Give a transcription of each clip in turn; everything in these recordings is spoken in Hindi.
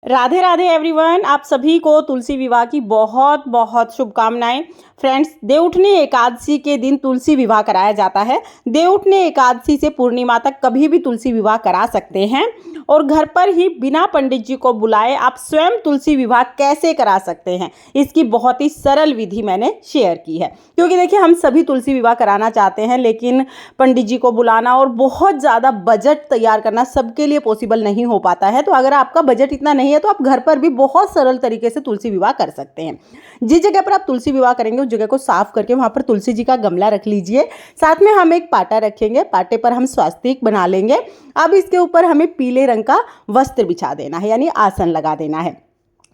राधे राधे एवरीवन। आप सभी को तुलसी विवाह की बहुत बहुत शुभकामनाएं। फ्रेंड्स, देवउठनी एकादशी के दिन तुलसी विवाह कराया जाता है। देवउठनी एकादशी से पूर्णिमा तक कभी भी तुलसी विवाह करा सकते हैं और घर पर ही बिना पंडित जी को बुलाए आप स्वयं तुलसी विवाह कैसे करा सकते हैं, इसकी बहुत ही सरल विधि मैंने शेयर की है। क्योंकि देखिए, हम सभी तुलसी विवाह कराना चाहते हैं, लेकिन पंडित जी को बुलाना और बहुत ज़्यादा बजट तैयार करना सबके लिए पॉसिबल नहीं हो पाता है। तो अगर आपका बजट इतना नहीं है तो आप घर पर भी बहुत सरल तरीके से तुलसी विवाह कर सकते हैं। जिस जगह पर आप तुलसी विवाह करेंगे उस जगह को साफ करके वहां पर तुलसी जी का गमला रख लीजिए। साथ में हम एक पाटा रखेंगे, पाटे पर हम स्वास्तिक बना लेंगे। अब इसके ऊपर हमें पीले रंग का वस्त्र बिछा देना है, यानी आसन लगा देना है।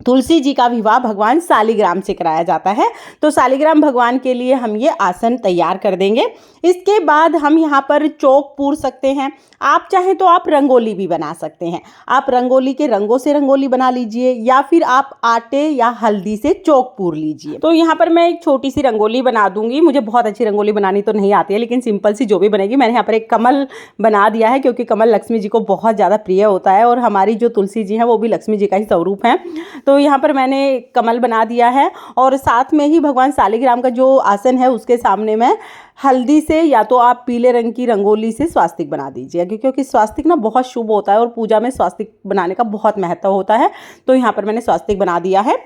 तुलसी जी का विवाह भगवान सालिग्राम से कराया जाता है, तो सालिग्राम भगवान के लिए हम ये आसन तैयार कर देंगे। इसके बाद हम यहाँ पर चौक पूर सकते हैं। आप चाहें तो आप रंगोली भी बना सकते हैं। आप रंगोली के रंगों से रंगोली बना लीजिए या फिर आप आटे या हल्दी से चौक पूर लीजिए। तो यहाँ पर मैं एक छोटी सी रंगोली बना दूंगी। मुझे बहुत अच्छी रंगोली बनानी तो नहीं आती है, लेकिन सिंपल सी जो भी बनेगी। मैंने यहाँ पर एक कमल बना दिया है, क्योंकि कमल लक्ष्मी जी को बहुत ज़्यादा प्रिय होता है और हमारी जो तुलसी जी हैं वो भी लक्ष्मी जी का ही स्वरूप है। तो यहाँ पर मैंने कमल बना दिया है और साथ में ही भगवान सालिग्राम का जो आसन है उसके सामने मैं हल्दी से या तो आप पीले रंग की रंगोली से स्वास्तिक बना दीजिए, क्योंकि स्वास्तिक ना बहुत शुभ होता है और पूजा में स्वास्तिक बनाने का बहुत महत्व होता है। तो यहाँ पर मैंने स्वास्तिक बना दिया है।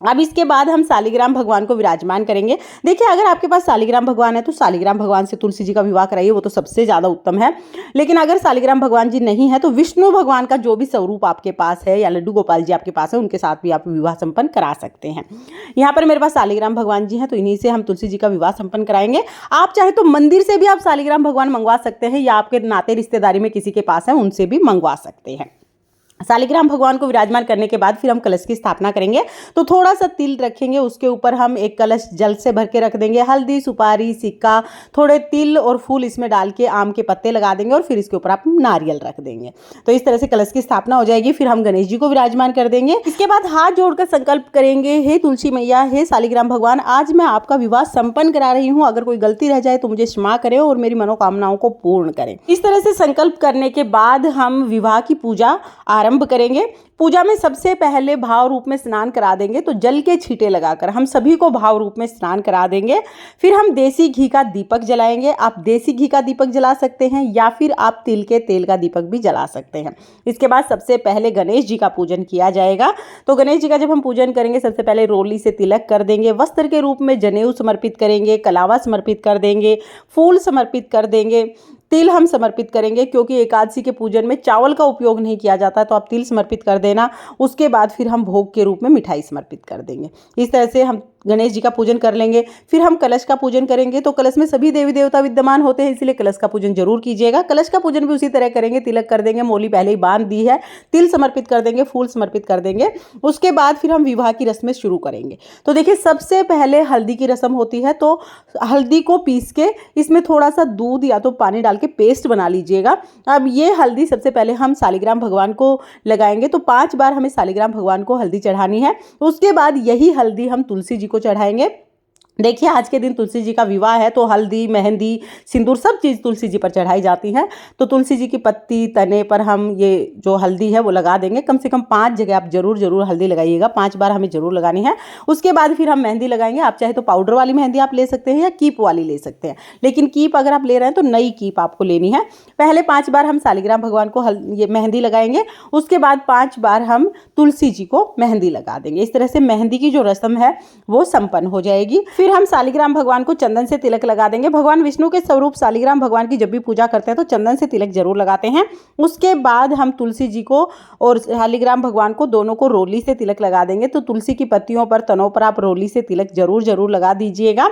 अब इसके बाद हम सालिग्राम भगवान को विराजमान करेंगे। देखिए, अगर आपके पास सालिग्राम भगवान है तो सालिग्राम भगवान से तुलसी जी का विवाह कराइए, वो तो सबसे ज़्यादा उत्तम है। लेकिन अगर सालिग्राम भगवान जी नहीं है तो विष्णु भगवान का जो भी स्वरूप आपके पास है या लड्डू गोपाल जी आपके पास है, उनके साथ भी आप विवाह संपन्न करा सकते हैं। यहाँ पर मेरे पास सालिग्राम भगवान जी हैं, तो इन्हीं से हम तुलसी जी का विवाह संपन्न कराएंगे। आप चाहे तो मंदिर से भी आप सालिग्राम भगवान मंगवा सकते हैं, या आपके नाते रिश्तेदारी में किसी के पास है उनसे भी मंगवा सकते हैं। सालिग्राम भगवान को विराजमान करने के बाद फिर हम कलश की स्थापना करेंगे। तो थोड़ा सा तिल रखेंगे, उसके ऊपर हम एक कलश जल से भर के रख देंगे। हल्दी, सुपारी, सिक्का, थोड़े तिल और फूल इसमें डाल के आम के पत्ते लगा देंगे और फिर इसके ऊपर आप नारियल रख देंगे। तो इस तरह से कलश की स्थापना हो जाएगी। फिर हम गणेश जी को विराजमान कर देंगे। इसके बाद हाथ जोड़कर संकल्प करेंगे, हे तुलसी मैया, हे सालिग्राम भगवान, आज मैं आपका विवाह संपन्न करा रही हूँ। अगर कोई गलती रह जाए तो मुझे क्षमा करें और मेरी मनोकामनाओं को पूर्ण करें। इस तरह से संकल्प करने के बाद हम विवाह की पूजा आरंभ करेंगे। पूजा में सबसे पहले भाव रूप में स्नान करा देंगे। तो जल के छींटे लगाकर हम सभी को भाव रूप में स्नान करा देंगे। फिर हम देसी घी का दीपक जलाएंगे। आप देसी घी का दीपक जला सकते हैं या फिर आप तिल के तेल का दीपक भी जला सकते हैं। इसके बाद सबसे पहले गणेश जी का पूजन किया जाएगा। तो गणेश जी का जब हम पूजन करेंगे, सबसे पहले रोली से तिलक कर देंगे, वस्त्र के रूप में जनेऊ समर्पित करेंगे, कलावा समर्पित कर देंगे, फूल समर्पित कर देंगे, तिल हम समर्पित करेंगे। क्योंकि एकादशी के पूजन में चावल का उपयोग नहीं किया जाता, तो आप तिल समर्पित कर देना। उसके बाद फिर हम भोग के रूप में मिठाई समर्पित कर देंगे। इस तरह से हम गणेश जी का पूजन कर लेंगे। फिर हम कलश का पूजन करेंगे। तो कलश में सभी देवी देवता विद्यमान होते हैं, इसलिए कलश का पूजन जरूर कीजिएगा। कलश का पूजन भी उसी तरह करेंगे। तिलक कर देंगे, मोली पहले ही बांध दी है, तिल समर्पित कर देंगे, फूल समर्पित कर देंगे। उसके बाद फिर हम विवाह की रस्में शुरू करेंगे। तो देखिए, सबसे पहले हल्दी की रस्म होती है। तो हल्दी को पीस के इसमें थोड़ा सा दूध या तो पानी डाल के पेस्ट बना लीजिएगा। अब ये हल्दी सबसे पहले हम सालिग्राम भगवान को लगाएंगे। तो 5 बार हमें सालिग्राम भगवान को हल्दी चढ़ानी है। उसके बाद यही हल्दी हम तुलसी जी को चढ़ाएंगे। देखिए, आज के दिन तुलसी जी का विवाह है, तो हल्दी, मेहंदी, सिंदूर सब चीज़ तुलसी जी पर चढ़ाई जाती है। तो तुलसी जी की पत्ती, तने पर हम ये जो हल्दी है वो लगा देंगे। कम से कम 5 जगह आप जरूर हल्दी लगाइएगा। 5 बार हमें जरूर लगानी है। उसके बाद फिर हम मेहंदी लगाएंगे। आप चाहे तो पाउडर वाली मेहंदी आप ले सकते हैं या कीप वाली ले सकते हैं, लेकिन कीप अगर आप ले रहे हैं तो नई कीप आपको लेनी है। पहले 5 बार हम सालिग्राम भगवान को ये मेहंदी लगाएंगे। उसके बाद 5 बार हम तुलसी जी को मेहंदी लगा देंगे। इस तरह से मेहंदी की जो रस्म है वो संपन्न हो जाएगी। फिर हम सालिग्राम भगवान को चंदन से तिलक लगा देंगे। भगवान विष्णु के स्वरूप सालिग्राम भगवान की जब भी पूजा करते हैं तो चंदन से तिलक जरूर लगाते हैं। उसके बाद हम तुलसी जी को और सालिग्राम भगवान को दोनों को रोली से तिलक लगा देंगे। तो तुलसी की पत्तियों पर, तनों पर आप रोली से तिलक जरूर लगा दीजिएगा।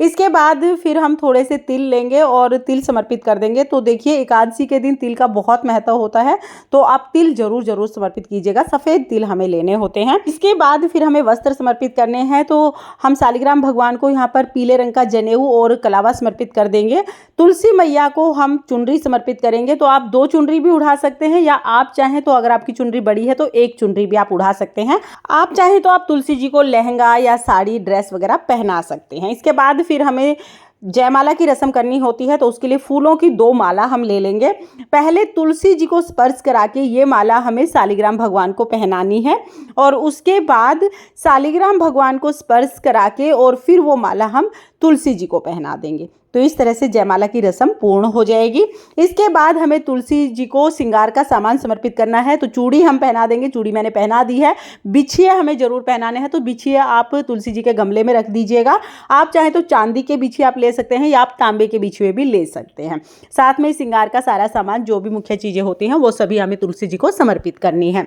इसके बाद फिर हम थोड़े से तिल लेंगे और तिल समर्पित कर देंगे। तो देखिए, एकादशी के दिन तिल का बहुत महत्व होता है, तो आप तिल जरूर समर्पित कीजिएगा। सफेद तिल हमें लेने होते हैं। इसके बाद फिर हमें वस्त्र समर्पित करने हैं। तो हम सालिग्राम भगवान को यहाँ पर पीले रंग का जनेऊ और कलावा समर्पित कर देंगे। तुलसी मैया को हम चुनरी समर्पित करेंगे। तो आप 2 चुनरी भी उड़ा सकते हैं, या आप चाहें तो अगर आपकी चुनरी बड़ी है तो 1 चुनरी भी आप उड़ा सकते हैं। आप चाहें तो आप तुलसी जी को लहंगा या साड़ी, ड्रेस वगैरह पहना सकते हैं। इसके बाद फिर हमें जयमाला की रस्म करनी होती है, तो उसके लिए फूलों की 2 माला हम ले लेंगे। पहले तुलसी जी को स्पर्श करा के ये माला हमें शालिग्राम भगवान को पहनानी है और उसके बाद शालिग्राम भगवान को स्पर्श करा के और फिर वो माला हम तुलसी जी को पहना देंगे। तो इस तरह से जयमाला की रस्म पूर्ण हो जाएगी। इसके बाद हमें तुलसी जी को श्रृंगार का सामान समर्पित करना है, तो चूड़ी हम पहना देंगे। चूड़ी मैंने पहना दी है। बिछिया हमें जरूर पहनाने हैं, तो बिछिया आप तुलसी जी के गमले में रख दीजिएगा। आप चाहें तो चांदी के बिछिए आप ले सकते हैं या आप तांबे के बिछुए भी ले सकते हैं। साथ में श्रृंगार का सारा सामान, जो भी मुख्य चीज़ें होती हैं, वो सभी हमें तुलसी जी को समर्पित करनी है।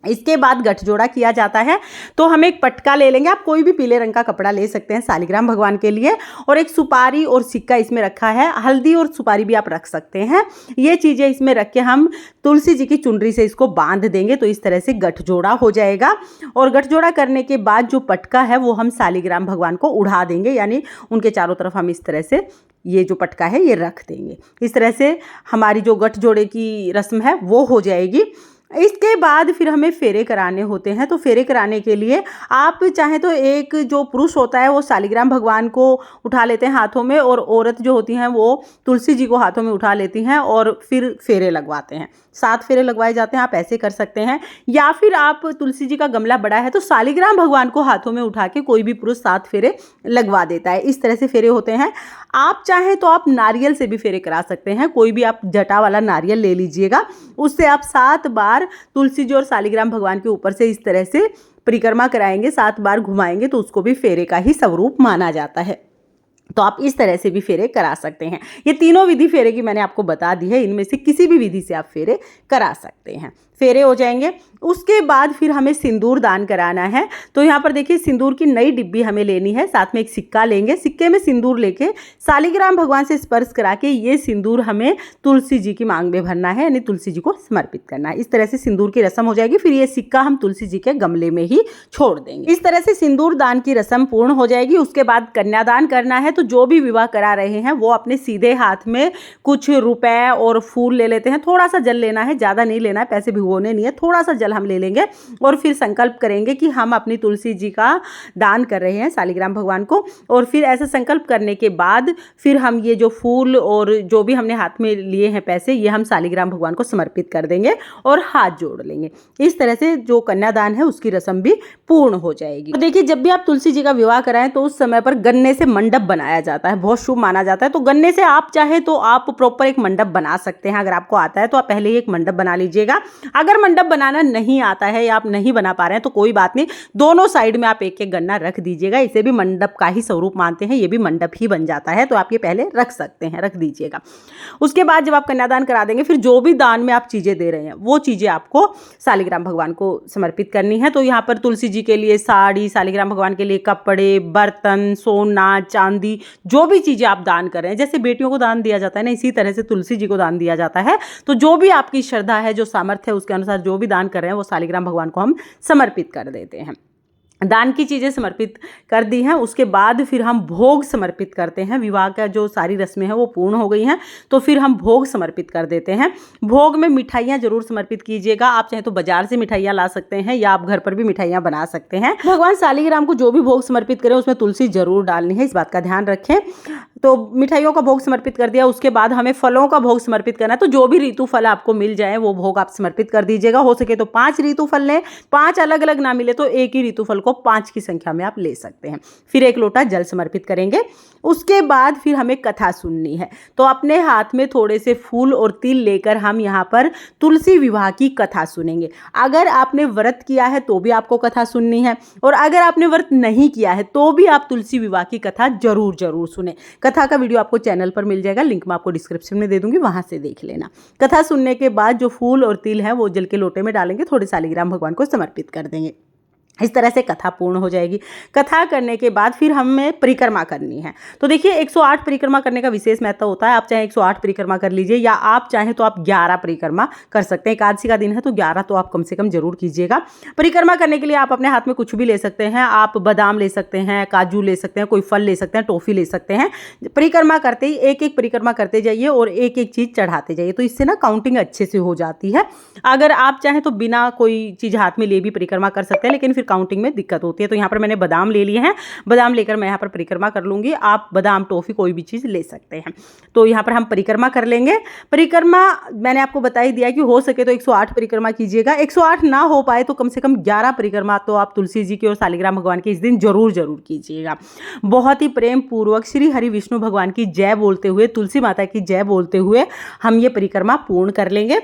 इसके बाद गठजोड़ा किया जाता है, तो हम एक पटका ले लेंगे। आप कोई भी पीले रंग का कपड़ा ले सकते हैं शालिग्राम भगवान के लिए, और एक सुपारी और सिक्का इसमें रखा है। हल्दी और सुपारी भी आप रख सकते हैं। ये चीज़ें इसमें रख के हम तुलसी जी की चुनरी से इसको बांध देंगे, तो इस तरह से गठजोड़ा हो जाएगा। और गठजोड़ा करने के बाद जो पटका है वो हम शालिग्राम भगवान को उड़ा देंगे, यानी उनके चारों तरफ हम इस तरह से ये जो पटका है ये रख देंगे। इस तरह से हमारी जो गठजोड़े की रस्म है वो हो जाएगी। इसके बाद फिर हमें फेरे कराने होते हैं, तो फेरे कराने के लिए आप चाहें तो एक जो पुरुष होता है वो शालिग्राम भगवान को उठा लेते हैं हाथों में, और औरत जो होती हैं वो तुलसी जी को हाथों में उठा लेती हैं और फिर फेरे लगवाते हैं। 7 फेरे लगवाए जाते हैं। आप ऐसे कर सकते हैं, या फिर आप तुलसी जी का गमला बड़ा है तो शालिग्राम भगवान को हाथों में उठा के कोई भी पुरुष 7 फेरे लगवा देता है। इस तरह से फेरे होते हैं। आप चाहें तो आप नारियल से भी फेरे करा सकते हैं। कोई भी आप जटा वाला नारियल ले लीजिएगा, उससे आप 7 बार तुलसी जी और शालिग्राम भगवान के ऊपर से इस तरह से परिक्रमा कराएंगे, 7 बार घुमाएंगे, तो उसको भी फेरे का ही स्वरूप माना जाता है। तो आप इस तरह से भी फेरे करा सकते हैं। ये तीनों विधि फेरे की मैंने आपको बता दी है, इनमें से किसी भी विधि से आप फेरे करा सकते हैं। फेरे हो जाएंगे। उसके बाद फिर हमें सिंदूर दान कराना है, तो यहाँ पर देखिए सिंदूर की नई डिब्बी हमें लेनी है। साथ में एक सिक्का लेंगे। सिक्के में सिंदूर लेके शालिग्राम भगवान से स्पर्श करा के ये सिंदूर हमें तुलसी जी की मांग में भरना है, यानी तुलसी जी को समर्पित करना है। इस तरह से सिंदूर की रस्म हो जाएगी। फिर ये सिक्का हम तुलसी जी के गमले में ही छोड़ देंगे। इस तरह से सिंदूर दान की रस्म पूर्ण हो जाएगी। उसके बाद कन्यादान करना है, तो जो भी विवाह करा रहे हैं वो अपने सीधे हाथ में कुछ रुपए और फूल ले लेते हैं। थोड़ा सा जल लेना है, ज़्यादा नहीं लेना है, पैसे भिगोने नहीं है, थोड़ा सा जल हम ले लेंगे और फिर संकल्प करेंगे कि हम अपनी तुलसी जी का दान कर रहे हैं शालिग्राम भगवान को। और फिर ऐसा संकल्प करने के बाद फिर हम ये जो फूल और जो भी हमने हाथ में लिए हैं पैसे, ये हम शालिग्राम भगवान को समर्पित कर देंगे और हाथ जोड़ लेंगे। इस तरह से जो कन्यादान है उसकी रस्म भी पूर्ण हो जाएगी। तो देखिए, जब भी आप तुलसी जी का विवाह कराएं तो उस समय पर गन्ने से मंडप बनाया जाता है, बहुत शुभ माना जाता है। तो गन्ने से आप चाहे तो आप प्रॉपर एक मंडप बना सकते हैं। अगर आपको आता है तो आप पहले ही एक मंडप बना लीजिएगा। अगर मंडप बनाना नहीं आता है या आप नहीं बना पा रहे हैं तो कोई बात नहीं, दोनों साइड में आप एक एक गन्ना रख दीजिएगा। इसे भी मंडप का ही स्वरूप मानते हैं, ये भी मंडप ही बन जाता है। तो आप ये पहले रख सकते हैं, रख दीजिएगा। उसके बाद जब आप कन्यादान करा देंगे, फिर जो भी दान में आप चीज़ें दे रहे हैं वो चीज़ें आपको शालिग्राम भगवान को समर्पित करनी है। तो यहाँ पर तुलसी जी के लिए साड़ी, शालिग्राम भगवान के लिए कपड़े, बर्तन, सोना, चांदी, जो भी चीज़ें आप दान कर रहे हैं, जैसे बेटियों को दान दिया जाता है ना, इसी तरह से तुलसी जी को दान दिया जाता है। तो जो भी आपकी श्रद्धा है, जो सामर्थ्य है, उसके अनुसार जो भी दान कर रहे हैं वो शालिग्राम भगवान को हम समर्पित कर देते हैं। दान की चीज़ें समर्पित कर दी हैं। उसके बाद फिर हम भोग समर्पित करते हैं। विवाह का जो सारी रस्में हैं वो पूर्ण हो गई हैं, तो फिर हम भोग समर्पित कर देते हैं। भोग में मिठाइयाँ जरूर समर्पित कीजिएगा। आप चाहे तो बाजार से मिठाइयाँ ला सकते हैं या आप घर पर भी मिठाइयाँ बना सकते हैं। भगवान शालिग्राम को जो भी भोग समर्पित करें उसमें तुलसी जरूर डालनी है, इस बात का ध्यान रखें। तो मिठाइयों का भोग समर्पित कर दिया। उसके बाद हमें फलों का भोग समर्पित करना है, तो जो भी ऋतु फल आपको मिल जाए वो भोग आप समर्पित कर दीजिएगा। हो सके तो 5 ऋतु फल लें, 5 अलग अलग ना मिले तो एक ही ऋतु फल को 5 की संख्या में आप ले सकते हैं। फिर 1 लोटा जल समर्पित करेंगे। उसके बाद फिर हमें कथा सुननी है, तो अपने हाथ में थोड़े से फूल और तिल लेकर हम यहाँ पर तुलसी विवाह की कथा सुनेंगे। अगर आपने व्रत किया है तो भी आपको कथा सुननी है, और अगर आपने व्रत नहीं किया है तो भी आप तुलसी विवाह की कथा जरूर सुने। कथा का वीडियो आपको चैनल पर मिल जाएगा, लिंक मैं आपको डिस्क्रिप्शन में दे दूंगी, वहां से देख लेना। कथा सुनने के बाद जो फूल और तिल है वो जल के लोटे में डालेंगे, थोड़े शालिग्राम भगवान को समर्पित कर देंगे। इस तरह से कथा पूर्ण हो जाएगी। कथा करने के बाद फिर हमें परिक्रमा करनी है। तो देखिए 108 परिक्रमा करने का विशेष महत्व होता है। आप चाहे 108 परिक्रमा कर लीजिए, या आप चाहें तो आप 11 परिक्रमा कर सकते हैं। एकादशी का दिन है तो 11 तो आप कम से कम जरूर कीजिएगा। परिक्रमा करने के लिए आप अपने हाथ में कुछ भी ले सकते हैं। आप बादाम ले सकते हैं, काजू ले सकते हैं, कोई फल ले सकते हैं, टॉफी ले सकते हैं। परिक्रमा करते ही एक एक परिक्रमा करते जाइए और एक एक चीज़ चढ़ाते जाइए, तो इससे ना काउंटिंग अच्छे से हो जाती है। अगर आप चाहें तो बिना कोई चीज़ हाथ में ले भी परिक्रमा कर सकते हैं, लेकिन फिर काउंटिंग में दिक्कत होती है। तो यहाँ पर मैंने बादाम ले लिए हैं, बादाम लेकर मैं यहाँ पर परिक्रमा कर लूँगी। आप बादाम, टॉफ़ी कोई भी चीज़ ले सकते हैं। तो यहाँ पर हम परिक्रमा कर लेंगे। परिक्रमा मैंने आपको बता ही दिया कि हो सके तो 108 परिक्रमा कीजिएगा। 108 ना हो पाए तो कम से कम 11 परिक्रमा तो आप तुलसी जी की और शालिग्राम भगवान की इस दिन जरूर कीजिएगा। बहुत ही प्रेम पूर्वक श्री हरि विष्णु भगवान की जय बोलते हुए, तुलसी माता की जय बोलते हुए हम ये परिक्रमा पूर्ण कर लेंगे।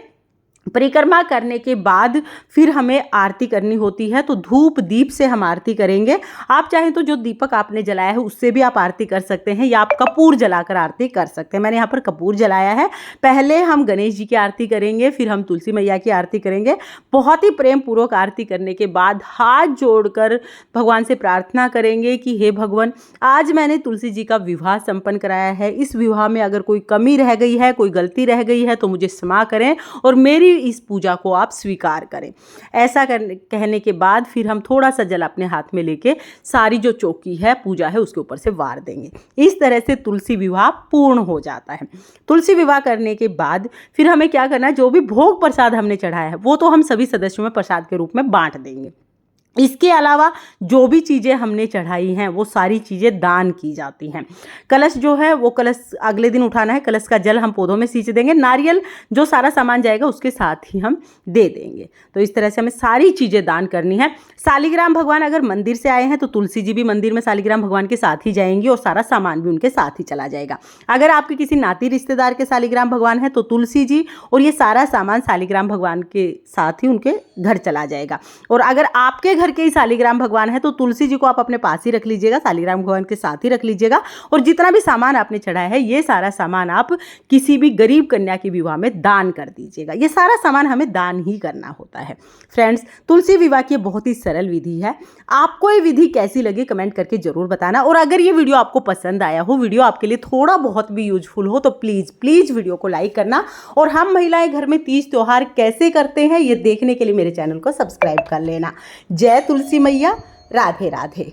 परिक्रमा करने के बाद फिर हमें आरती करनी होती है, तो धूप दीप से हम आरती करेंगे। आप चाहें तो जो दीपक आपने जलाया है उससे भी आप आरती कर सकते हैं, या आप कपूर जलाकर आरती कर सकते हैं। मैंने यहाँ पर कपूर जलाया है। पहले हम गणेश जी की आरती करेंगे, फिर हम तुलसी मैया की आरती करेंगे। बहुत ही प्रेम पूर्वक आरती करने के बाद हाथ जोड़कर भगवान से प्रार्थना करेंगे कि हे भगवान, आज मैंने तुलसी जी का विवाह संपन्न कराया है। इस विवाह में अगर कोई कमी रह गई है, कोई गलती रह गई है तो मुझे क्षमा करें और मेरी इस पूजा को आप स्वीकार करें। ऐसा कहने के बाद फिर हम थोड़ा सा जल अपने हाथ में लेके सारी जो चौकी है, पूजा है, उसके ऊपर से वार देंगे। इस तरह से तुलसी विवाह पूर्ण हो जाता है। तुलसी विवाह करने के बाद फिर हमें क्या करना है, जो भी भोग प्रसाद हमने चढ़ाया है वो तो हम सभी सदस्यों में प्रसाद के रूप में बांट देंगे। इसके अलावा जो भी चीज़ें हमने चढ़ाई हैं वो सारी चीज़ें दान की जाती हैं। कलश जो है वो कलश अगले दिन उठाना है। कलश का जल हम पौधों में सींच देंगे। नारियल जो सारा सामान जाएगा उसके साथ ही हम दे देंगे। तो इस तरह से हमें सारी चीज़ें दान करनी है। शालिग्राम भगवान अगर मंदिर से आए हैं तो तुलसी जी भी मंदिर में शालिग्राम भगवान के साथ ही जाएंगी और सारा सामान भी उनके साथ ही चला जाएगा। अगर आपके किसी नाती रिश्तेदार के शालिग्राम भगवान है तो तुलसी जी और ये सारा सामान शालिग्राम भगवान के साथ ही उनके घर चला जाएगा। और अगर आपके घर के ही शालिग्राम भगवान है तो तुलसी जी को आप अपने पास ही रख लीजिएगा, शालिग्राम भगवान के साथ ही रख लीजिएगा। और जितना भी सामान आपने चढ़ाया है ये सारा सामान आप किसी भी गरीब कन्या के विवाह में दान कर दीजिएगा। ये सारा सामान हमें दान ही करना होता है। फ्रेंड्स, तुलसी विवाह की बहुत ही सरल विधि है। आपको ये विधि कैसी लगी कमेंट करके जरूर बताना। और अगर ये वीडियो आपको पसंद आया हो, वीडियो आपके लिए थोड़ा बहुत भी यूजफुल हो, तो प्लीज वीडियो को लाइक करना। और हम महिलाएं घर में तीज त्योहार कैसे करते हैं ये देखने के लिए मेरे चैनल को सब्सक्राइब कर लेना। जय तुलसी मैया, राधे राधे।